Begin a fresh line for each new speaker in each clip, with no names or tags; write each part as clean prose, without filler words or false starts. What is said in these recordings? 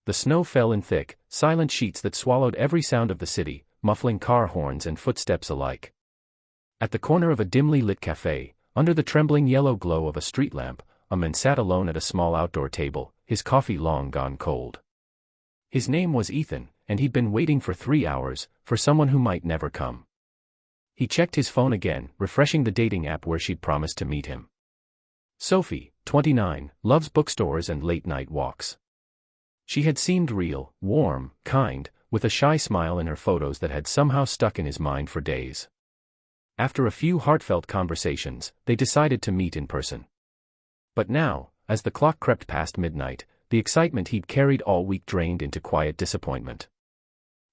The snow fell in thick, silent sheets that swallowed every sound of the city, muffling car horns and footsteps alike. At the corner of a dimly lit cafe, under the trembling yellow glow of a street lamp, a man sat alone at a small outdoor table, his coffee long gone cold. His name was Ethan, and he'd been waiting for 3 hours, for someone who might never come. He checked his phone again, refreshing the dating app where she'd promised to meet him. Sophie, 29, loves bookstores and late-night walks. She had seemed real, warm, kind, with a shy smile in her photos that had somehow stuck in his mind for days. After a few heartfelt conversations, they decided to meet in person. But now, as the clock crept past midnight, the excitement he'd carried all week drained into quiet disappointment.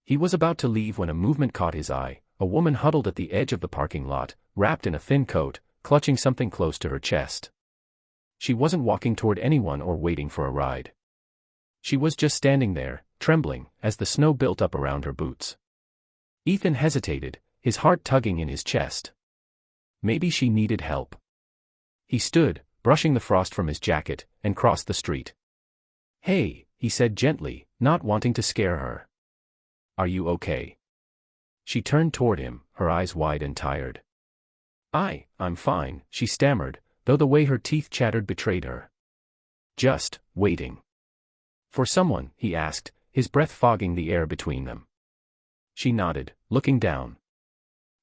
He was about to leave when a movement caught his eye, a woman huddled at the edge of the parking lot, wrapped in a thin coat, clutching something close to her chest. She wasn't walking toward anyone or waiting for a ride. She was just standing there, trembling, as the snow built up around her boots. Ethan hesitated, his heart tugging in his chest. Maybe she needed help. He stood, brushing the frost from his jacket, and crossed the street. "Hey," he said gently, not wanting to scare her. "Are you okay?" She turned toward him, her eyes wide and tired. I'm fine," she stammered, though the way her teeth chattered betrayed her. "Just waiting." "For someone?" he asked, his breath fogging the air between them. She nodded, looking down.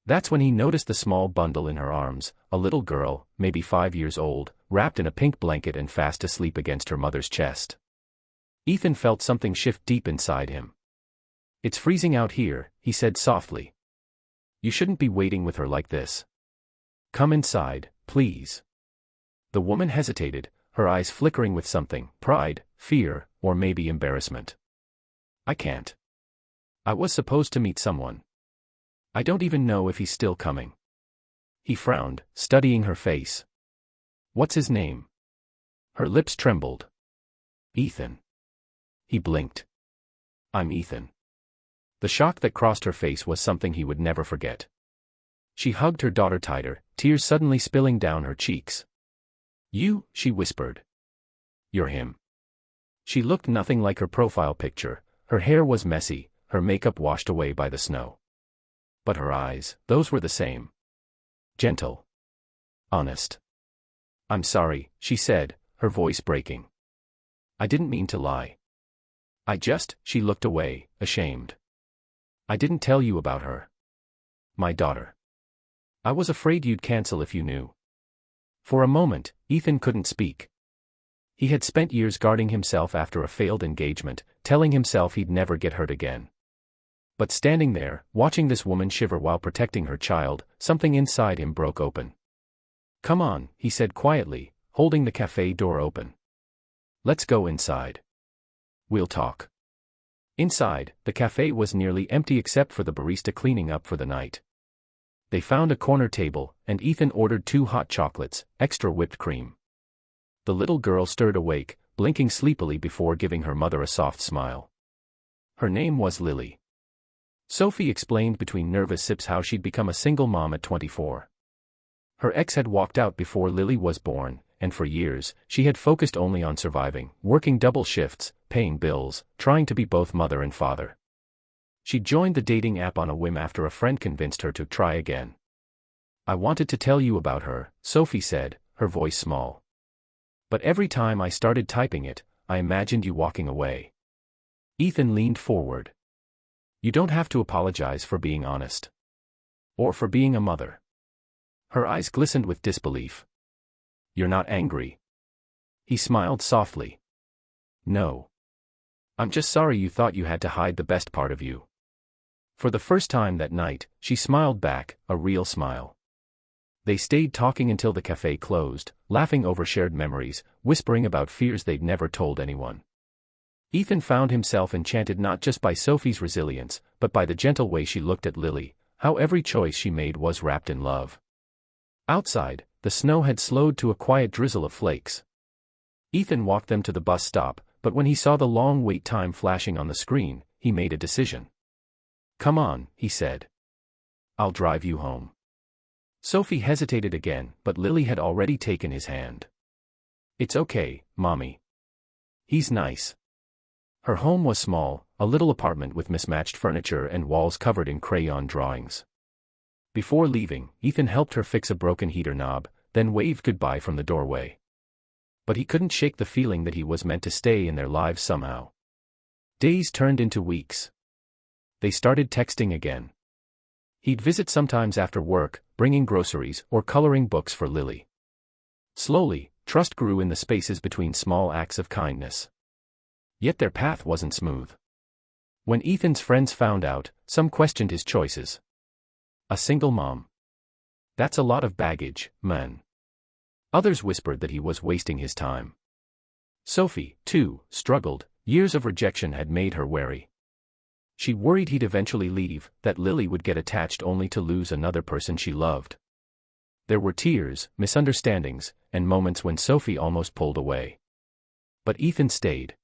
That's when he noticed the small bundle in her arms, a little girl, maybe 5 years old, wrapped in a pink blanket and fast asleep against her mother's chest. Ethan felt something shift deep inside him. "It's freezing out here," he said softly. "You shouldn't be waiting with her like this. Come inside, please." The woman hesitated, her eyes flickering with something, pride, fear, or maybe embarrassment. "I can't. I was supposed to meet someone. I don't even know if he's still coming." He frowned, studying her face. "What's his name?" Her lips trembled. "Ethan." He blinked. "I'm Ethan." The shock that crossed her face was something he would never forget. She hugged her daughter tighter, tears suddenly spilling down her cheeks. "You," she whispered. "You're him." She looked nothing like her profile picture, her hair was messy, her makeup washed away by the snow. But her eyes, those were the same. Gentle. Honest. "I'm sorry," she said, her voice breaking. "I didn't mean to lie. She looked away, ashamed. "I didn't tell you about her. My daughter. I was afraid you'd cancel if you knew." For a moment, Ethan couldn't speak. He had spent years guarding himself after a failed engagement, telling himself he'd never get hurt again. But standing there, watching this woman shiver while protecting her child, something inside him broke open. "Come on," he said quietly, holding the cafe door open. "Let's go inside. We'll talk." Inside, the cafe was nearly empty except for the barista cleaning up for the night. They found a corner table, and Ethan ordered 2 hot chocolates, extra whipped cream. The little girl stirred awake, blinking sleepily before giving her mother a soft smile. Her name was Lily. Sophie explained between nervous sips how she'd become a single mom at 24. Her ex had walked out before Lily was born, and for years, she had focused only on surviving, working double shifts, paying bills, trying to be both mother and father. She joined the dating app on a whim after a friend convinced her to try again. "I wanted to tell you about her," Sophie said, her voice small. "But every time I started typing it, I imagined you walking away." Ethan leaned forward. "You don't have to apologize for being honest. Or for being a mother." Her eyes glistened with disbelief. "You're not angry?" He smiled softly. "No. I'm just sorry you thought you had to hide the best part of you." For the first time that night, she smiled back, a real smile. They stayed talking until the cafe closed, laughing over shared memories, whispering about fears they'd never told anyone. Ethan found himself enchanted not just by Sophie's resilience, but by the gentle way she looked at Lily, how every choice she made was wrapped in love. Outside, the snow had slowed to a quiet drizzle of flakes. Ethan walked them to the bus stop, but when he saw the long wait time flashing on the screen, he made a decision. "Come on," he said. "I'll drive you home." Sophie hesitated again, but Lily had already taken his hand. "It's okay, Mommy. He's nice." Her home was small, a little apartment with mismatched furniture and walls covered in crayon drawings. Before leaving, Ethan helped her fix a broken heater knob, then waved goodbye from the doorway. But he couldn't shake the feeling that he was meant to stay in their lives somehow. Days turned into weeks. They started texting again. He'd visit sometimes after work, bringing groceries or coloring books for Lily. Slowly, trust grew in the spaces between small acts of kindness. Yet their path wasn't smooth. When Ethan's friends found out, some questioned his choices. A single mom. That's a lot of baggage, man. Others whispered that he was wasting his time. Sophie, too, struggled. Years of rejection had made her wary. She worried he'd eventually leave, that Lily would get attached only to lose another person she loved. There were tears, misunderstandings, and moments when Sophie almost pulled away. But Ethan stayed.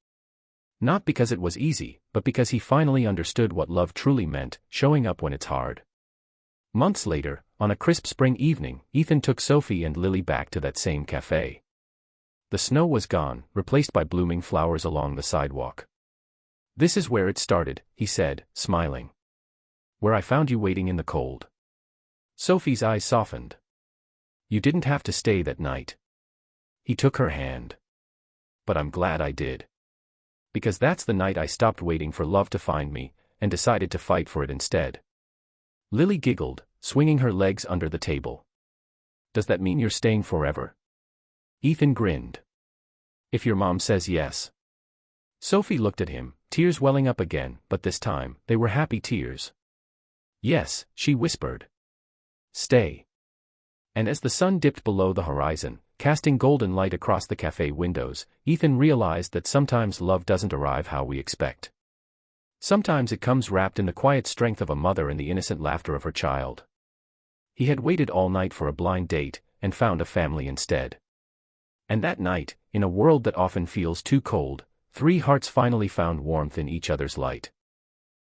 Not because it was easy, but because he finally understood what love truly meant, showing up when it's hard. Months later, on a crisp spring evening, Ethan took Sophie and Lily back to that same cafe. The snow was gone, replaced by blooming flowers along the sidewalk. "This is where it started," he said, smiling. "Where I found you waiting in the cold." Sophie's eyes softened. "You didn't have to stay that night." He took her hand. "But I'm glad I did. Because that's the night I stopped waiting for love to find me, and decided to fight for it instead." Lily giggled, swinging her legs under the table. "Does that mean you're staying forever?" Ethan grinned. "If your mom says yes." Sophie looked at him, tears welling up again, but this time, they were happy tears. "Yes," she whispered. "Stay." And as the sun dipped below the horizon, casting golden light across the cafe windows, Ethan realized that sometimes love doesn't arrive how we expect. Sometimes it comes wrapped in the quiet strength of a mother and the innocent laughter of her child. He had waited all night for a blind date, and found a family instead. And that night, in a world that often feels too cold, three hearts finally found warmth in each other's light.